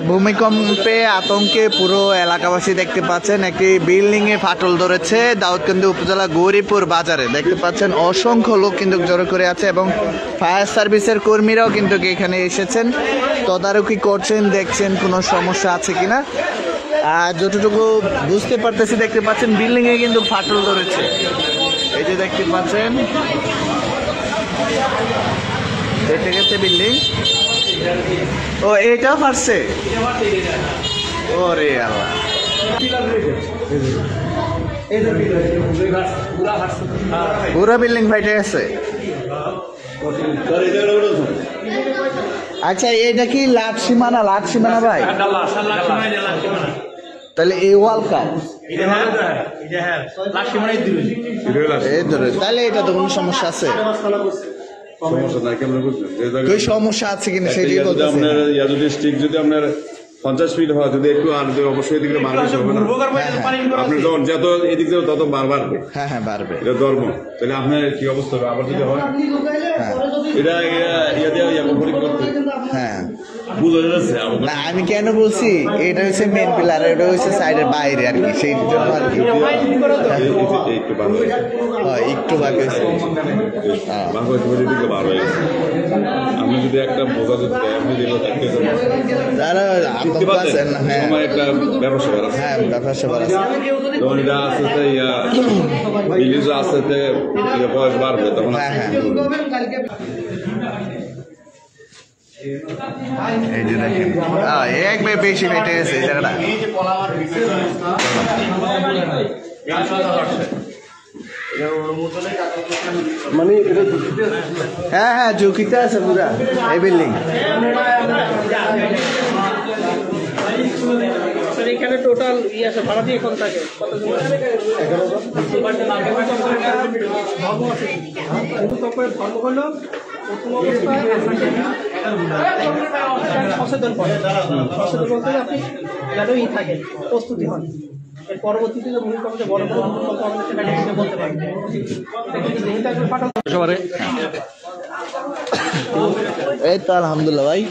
ভূমিকম্পে আতঙ্কে পুরো এলাকাবাসী দেখতে পাচ্ছেন একটি বিল্ডিং এ ফাটল ধরেছে দাউদকান্দি উপজেলা গৌরীপুর বাজারে দেখতে পাচ্ছেন অসংখ্য লোক কিন্তু জড়ো করে আছে এবং ফায়ার সার্ভিসের কর্মীরাও কিন্তু এখানে এসেছেন তদারকি করছেন দেখছেন কোনো সমস্যা আছে কিনা আর যতটুকু বুঝতে পারতেছি দেখতে পাচ্ছেন বিল্ডিং এ কিন্তু ফাটল ধরেছে এই যে দেখতে পাচ্ছেন এটা গেছে বিল্ডিং ও এটাও ফাটছে ওরে আল্লাহ পুরো বিল্ডিং ফাইটে গেছে আচ্ছা এটা কি লাট সীমানা ভাই তাহলে এই ওয়াল কাট তাহলে এটা তো কোনো সমস্যা আছে সমস্যা আছে কিনা সেই যদি আপনার 50 ফিট হয় যদি একটু আর অবশ্যই এদিকে বাড়বে আপনার যখন যত এদিক দিয়ে তত বাড়বে হ্যাঁ বাড়বে এটা ধর্ম তাহলে আপনার কি অবস্থা হবে আবার যদি হয় এটা হ্যাঁ না আমি কেন বলছি এটা হচ্ছে মেন পিলার এটা হচ্ছে সাইডের বাইরে আর কি সেই জন্য আর কি একটু বাকি আপনি যদি একটা বোঝা যদি তারা একটা ব্যবসা করা হ্যাঁ ব্যবসা করা যখন এটা আস্তে আস্তে আস্তে আস্তে বয়স বাড়বে তখন হ্যাঁ এই যে দেখেন একবার বেশি ফেটে গেছে এই জায়গাটা মানে হ্যাঁ ঝুঁকিতে আছে পুরা এই বিল্ডিং এখানে টোটাল আছে ভাড়া দিয়ে কোন থাকে ধর্ম হলো প্রথম অবস্থায় সচেতন বলতে আপনি যেন থাকেন প্রস্তুতি হন এর পরবর্তীতে যে ভূমিকম্পে বড় ভূমিকম্প হবে সেটাকে বলতে পারবেন এই তো আলহামদুলিল্লাহ ভাই